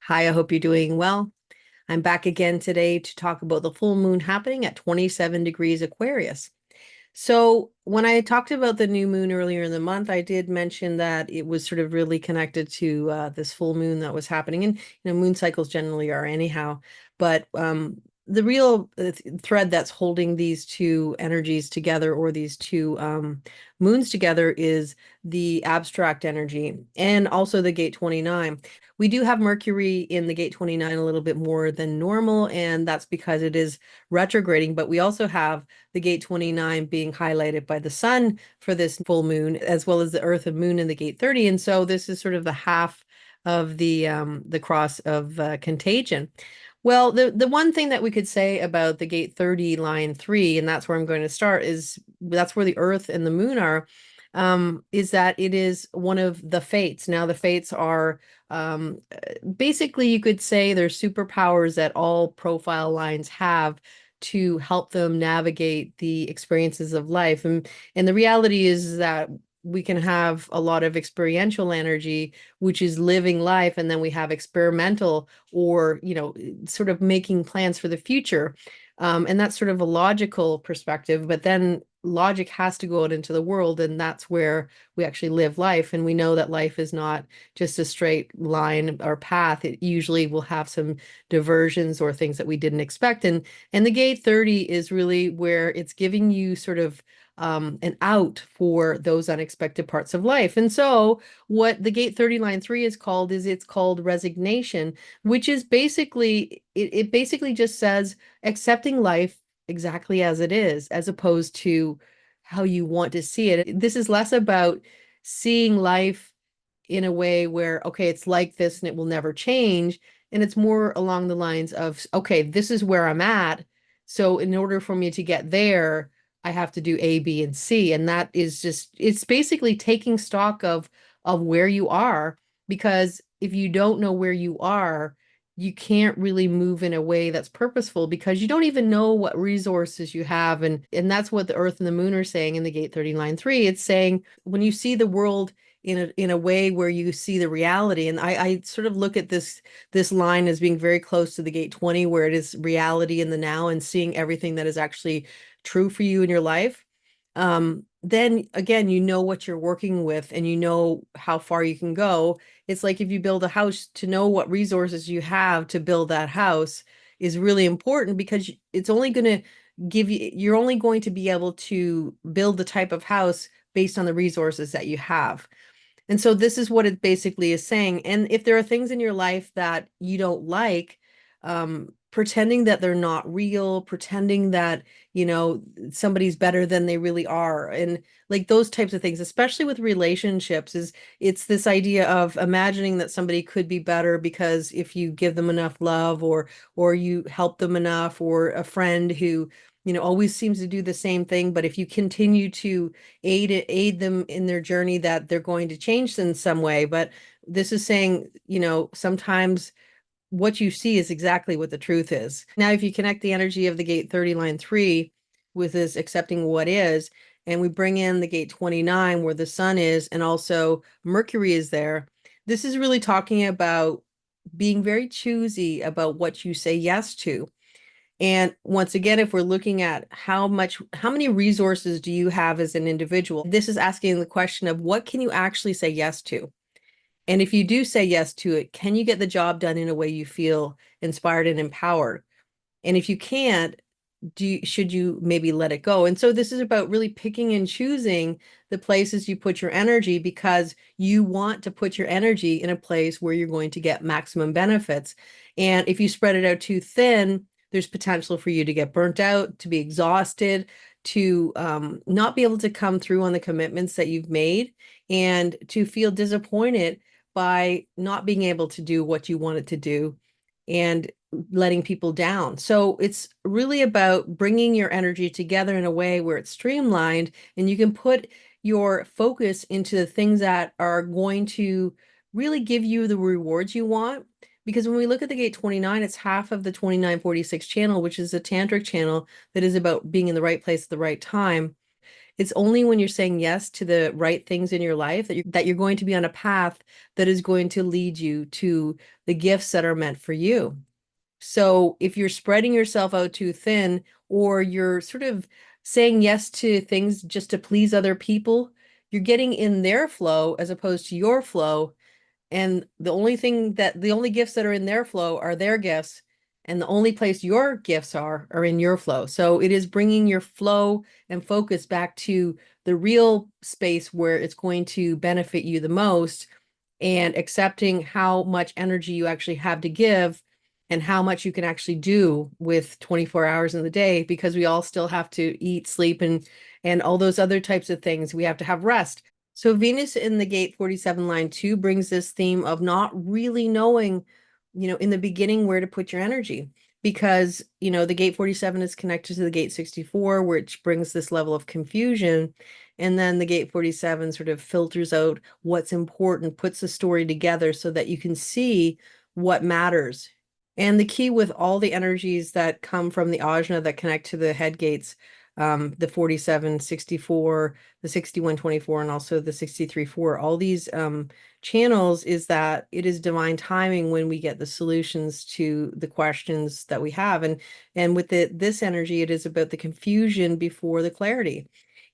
Hi, I hope you're doing well. I'm back again today to talk about the full moon happening at 27 degrees Aquarius. So, when I talked about the new moon earlier in the month, I did mention that it was sort of really connected to this full moon that was happening. And, moon cycles generally are anyhow. But the real thread that's holding these two energies together or these two moons together is the abstract energy and also the gate 29. We do have Mercury in the gate 29 a little bit more than normal, and that's because it is retrograding. But we also have the gate 29 being highlighted by the sun for this full moon, as well as the Earth and Moon in the gate 30. And so this is sort of the half of the cross of contagion. Well, the one thing that we could say about the gate 30 line 3, and that's where I'm going to start, is that's where the Earth and the Moon are, is that it is one of the fates. Now, the fates are basically, you could say they're superpowers that all profile lines have to help them navigate the experiences of life. And the reality is that we can have a lot of experiential energy, which is living life, and then we have experimental or, sort of making plans for the future. And that's sort of a logical perspective, but then logic has to go out into the world, and that's where we actually live life. And we know that life is not just a straight line or path. It usually will have some diversions or things that we didn't expect. And the gate 30 is really where it's giving you sort of an out for those unexpected parts of life. And so what the gate 30 line 3 is called is it's called resignation, which is basically it basically just says accepting life exactly as it is, as opposed to how you want to see it. This is less about seeing life in a way where, okay, it's like this and it will never change. And it's more along the lines of, okay, this is where I'm at. So in order for me to get there, I have to do A, B, and C. And that is just, it's basically taking stock of where you are, because if you don't know where you are, you can't really move in a way that's purposeful because you don't even know what resources you have. And that's what the Earth and the Moon are saying in the gate 30 line 3. It's saying when you see the world in a way where you see the reality. And I sort of look at this line as being very close to the gate 20, where it is reality in the now and seeing everything that is actually true for you in your life. Then again, you know what you're working with and you know how far you can go. It's like if you build a house, to know what resources you have to build that house is really important, because it's only going to you're only going to be able to build the type of house based on the resources that you have. And so this is what it basically is saying. And if there are things in your life that you don't like, pretending that they're not real, pretending that, somebody's better than they really are, and like those types of things, especially with relationships, is it's this idea of imagining that somebody could be better because if you give them enough love, or you help them enough, or a friend who, always seems to do the same thing, but if you continue to aid them in their journey, that they're going to change in some way. But this is saying, sometimes what you see is exactly what the truth is. Now, if you connect the energy of the gate 30 line 3 with this accepting what is, and we bring in the gate 29 where the sun is and also Mercury is there, this is really talking about being very choosy about what you say yes to. And once again, if we're looking at how many resources do you have as an individual, this is asking the question of what can you actually say yes to? And if you do say yes to it, can you get the job done in a way you feel inspired and empowered? And if you can't, should you maybe let it go? And so this is about really picking and choosing the places you put your energy, because you want to put your energy in a place where you're going to get maximum benefits. And if you spread it out too thin, there's potential for you to get burnt out, to be exhausted, to not be able to come through on the commitments that you've made, and to feel disappointed by not being able to do what you wanted to do and letting people down. So it's really about bringing your energy together in a way where it's streamlined and you can put your focus into the things that are going to really give you the rewards you want. Because when we look at the gate 29, it's half of the 2946 channel, which is a tantric channel that is about being in the right place at the right time. It's only when you're saying yes to the right things in your life that you're going to be on a path that is going to lead you to the gifts that are meant for you. So if you're spreading yourself out too thin, or you're sort of saying yes to things just to please other people, you're getting in their flow as opposed to your flow. And the only gifts that are in their flow are their gifts. And the only place your gifts are in your flow. So it is bringing your flow and focus back to the real space where it's going to benefit you the most, and accepting how much energy you actually have to give and how much you can actually do with 24 hours in the day, because we all still have to eat, sleep, and all those other types of things. We have to have rest. So Venus in the gate 47 line 2 brings this theme of not really knowing, in the beginning where to put your energy, because, the gate 47 is connected to the gate 64, which brings this level of confusion. And then the gate 47 sort of filters out what's important, puts the story together so that you can see what matters. And the key with all the energies that come from the ajna that connect to the head gates, the 47, 64, the 6124, and also the 63-4, all these channels, is that it is divine timing when we get the solutions to the questions that we have. And with this energy, it is about the confusion before the clarity.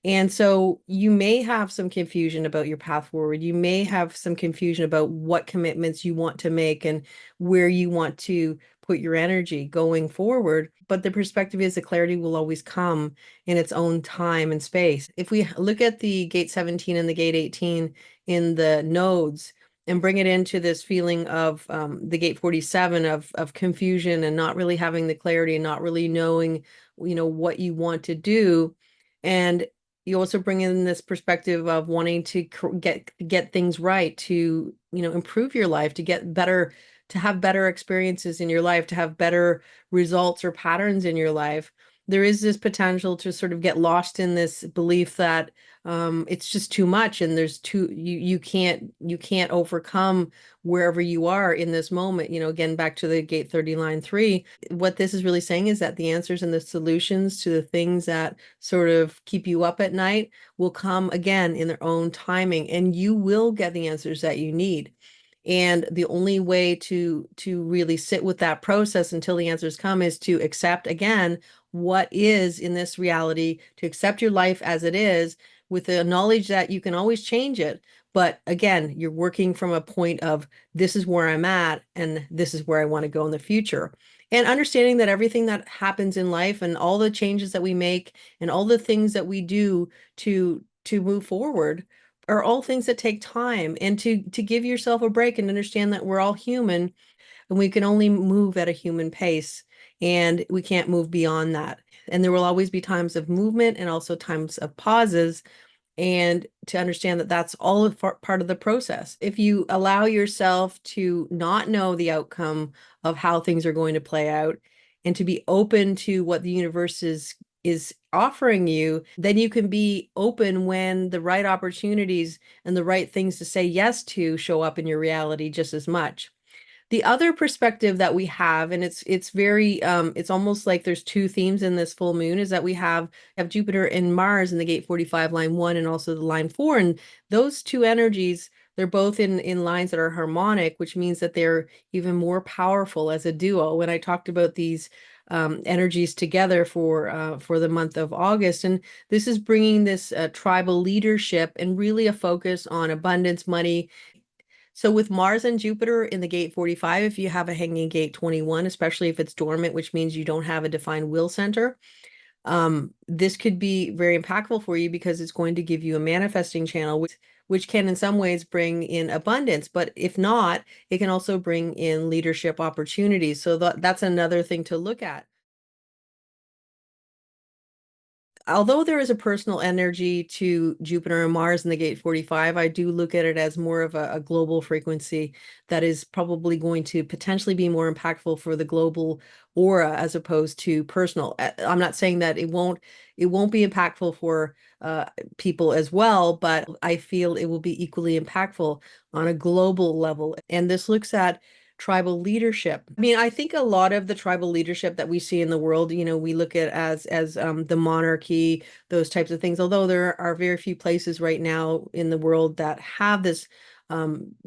And so you may have some confusion about your path forward. You may have some confusion about what commitments you want to make and where you want to put your energy going forward. But the perspective is the clarity will always come in its own time and space. If we look at the gate 17 and the gate 18 in the nodes and bring it into this feeling of the gate 47 of confusion and not really having the clarity and not really knowing, what you want to do. And you also bring in this perspective of wanting to get things right, to, improve your life, to get better, to have better experiences in your life, to have better results or patterns in your life. There is this potential to sort of get lost in this belief that it's just too much, and you can't overcome wherever you are in this moment. Again, back to the gate 30 line 3, what this is really saying is that the answers and the solutions to the things that sort of keep you up at night will come again in their own timing, and you will get the answers that you need. And the only way to really sit with that process until the answers come is to accept again what is in this reality, to accept your life as it is, with the knowledge that you can always change it. But again, you're working from a point of, this is where I'm at and this is where I want to go in the future. And understanding that everything that happens in life and all the changes that we make and all the things that we do to move forward are all things that take time, and to give yourself a break and understand that we're all human and we can only move at a human pace, and we can't move beyond that. And there will always be times of movement and also times of pauses, and to understand that that's all part of the process. If you allow yourself to not know the outcome of how things are going to play out, and to be open to what the universe is offering you, then you can be open when the right opportunities and the right things to say yes to show up in your reality just as much. The other perspective that we have, and it's very it's almost like there's two themes in this full moon, is that we have Jupiter and Mars in the gate 45 line 1 and also the line 4, and those two energies, they're both in lines that are harmonic, which means that they're even more powerful as a duo. When I talked about these energies together for the month of August, and this is bringing this tribal leadership and really a focus on abundance, money. So with Mars and Jupiter in the gate 45, if you have a hanging gate 21, especially if it's dormant, which means you don't have a defined will center, this could be very impactful for you, because it's going to give you a manifesting channel, which can in some ways bring in abundance. But if not, it can also bring in leadership opportunities. So that's another thing to look at. Although there is a personal energy to Jupiter and Mars in the gate 45, I do look at it as more of a global frequency that is probably going to potentially be more impactful for the global aura as opposed to personal. I'm not saying that it won't be impactful for people as well, but I feel it will be equally impactful on a global level. And this looks at tribal leadership. I mean, I think a lot of the tribal leadership that we see in the world, we look at as the monarchy, those types of things, although there are very few places right now in the world that have this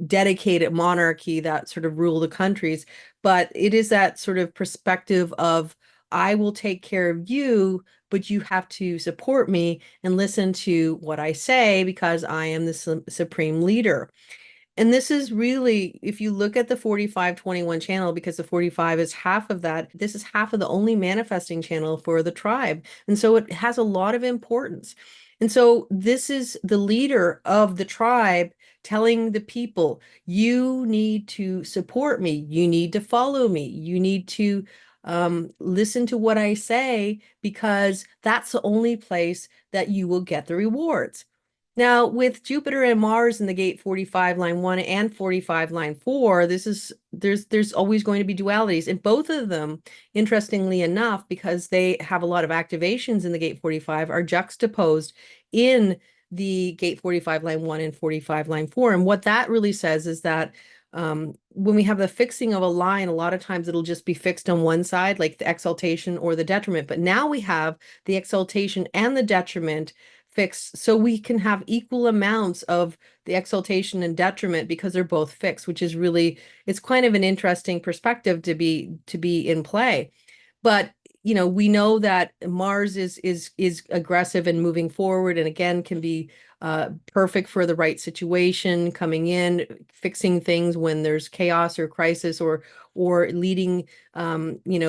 dedicated monarchy that sort of rule the countries. But it is that sort of perspective of I will take care of you, but you have to support me and listen to what I say because I am the supreme leader. And this is really, if you look at the 45-21 channel, because the 45 is half of that, this is half of the only manifesting channel for the tribe. And so it has a lot of importance. And so this is the leader of the tribe telling the people, you need to support me. You need to follow me. You need to listen to what I say because that's the only place that you will get the rewards. Now, with Jupiter and Mars in the gate 45 line 1 and 45 line 4, there's always going to be dualities. And both of them, interestingly enough, because they have a lot of activations in the gate 45, are juxtaposed in the gate 45 line 1 and 45 line 4. And what that really says is that when we have the fixing of a line, a lot of times it'll just be fixed on one side, like the exaltation or the detriment. But now we have the exaltation and the detriment fixed, so we can have equal amounts of the exaltation and detriment because they're both fixed, which is really, it's kind of an interesting perspective to be in play. But we know that Mars is aggressive and moving forward, and again can be perfect for the right situation, coming in, fixing things when there's chaos or crisis, or leading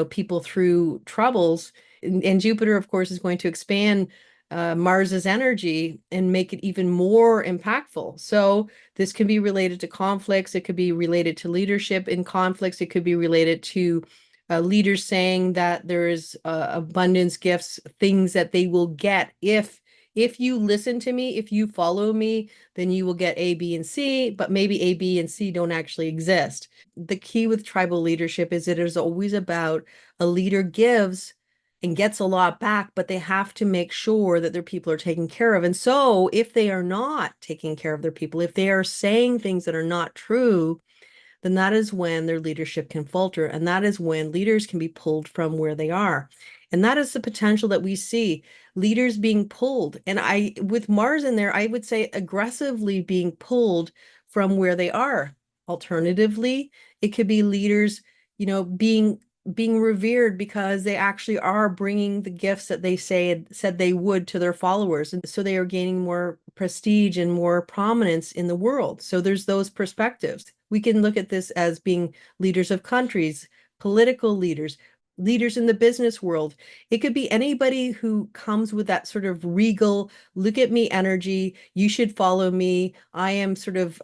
people through troubles. And Jupiter, of course, is going to expand Mars's energy and make it even more impactful. So this can be related to conflicts. It could be related to leadership in conflicts. It could be related to leaders saying that there is abundance, gifts, things that they will get if you listen to me, if you follow me, then you will get A, B, and C, but maybe A, B, and C don't actually exist. The key with tribal leadership is it is always about a leader gives and gets a lot back, but they have to make sure that their people are taken care of. And so if they are not taking care of their people, if they are saying things that are not true, then that is when their leadership can falter. And that is when leaders can be pulled from where they are. And that is the potential that we see, leaders being pulled. And with Mars in there, I would say aggressively being pulled from where they are. Alternatively, it could be leaders, being revered because they actually are bringing the gifts that they said they would to their followers. And so they are gaining more prestige and more prominence in the world. So there's those perspectives. We can look at this as being leaders of countries, political leaders, leaders in the business world. It could be anybody who comes with that sort of regal, look at me energy. You should follow me. I am sort of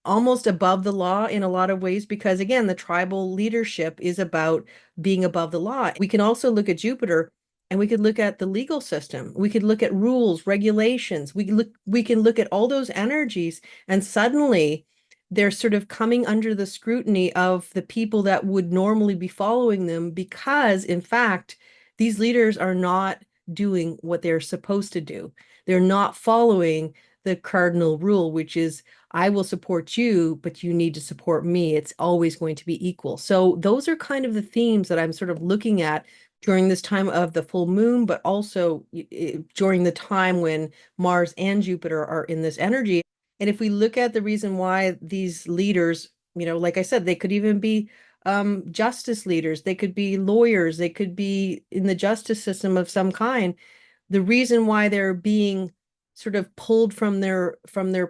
almost above the law in a lot of ways, because again, the tribal leadership is about being above the law. We can also look at Jupiter and we could look at the legal system. We could look at rules, regulations. We can look at all those energies, and suddenly they're sort of coming under the scrutiny of the people that would normally be following them, because in fact, these leaders are not doing what they're supposed to do. They're not following the cardinal rule, which is I will support you, but you need to support me. It's always going to be equal. So those are kind of the themes that I'm sort of looking at during this time of the full moon, but also during the time when Mars and Jupiter are in this energy. And if we look at the reason why these leaders, like I said, they could even be justice leaders, they could be lawyers, they could be in the justice system of some kind. The reason why they're being sort of pulled from their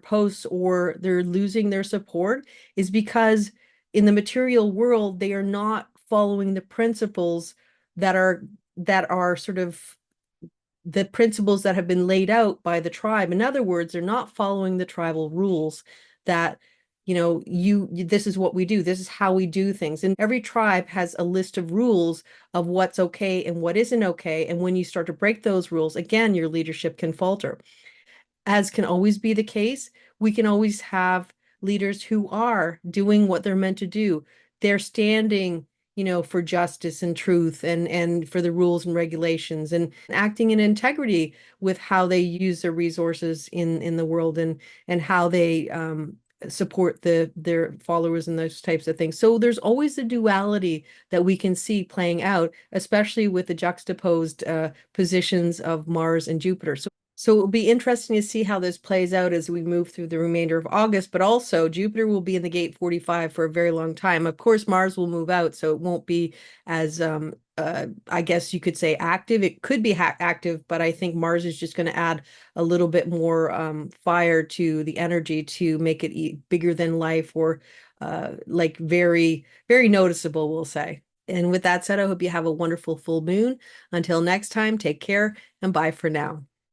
posts, or they're losing their support, is because in the material world they are not following the principles that are sort of the principles that have been laid out by the tribe. In other words, they're not following the tribal rules that this is what we do, this is how we do things. And every tribe has a list of rules of what's okay and what isn't okay. And when you start to break those rules, again, your leadership can falter. As can always be the case, we can always have leaders who are doing what they're meant to do. They're standing, for justice and truth, and for the rules and regulations, and acting in integrity with how they use their resources in the world, and how they support their followers and those types of things. So there's always a duality that we can see playing out, especially with the juxtaposed positions of Mars and Jupiter. So it'll be interesting to see how this plays out as we move through the remainder of August, but also Jupiter will be in the gate 45 for a very long time. Of course, Mars will move out, so it won't be as I guess you could say active. It could be active, but I think Mars is just going to add a little bit more fire to the energy to make it bigger than life, or like very, very noticeable, we'll say. And with that said, I hope you have a wonderful full moon. Until next time, take care and bye for now.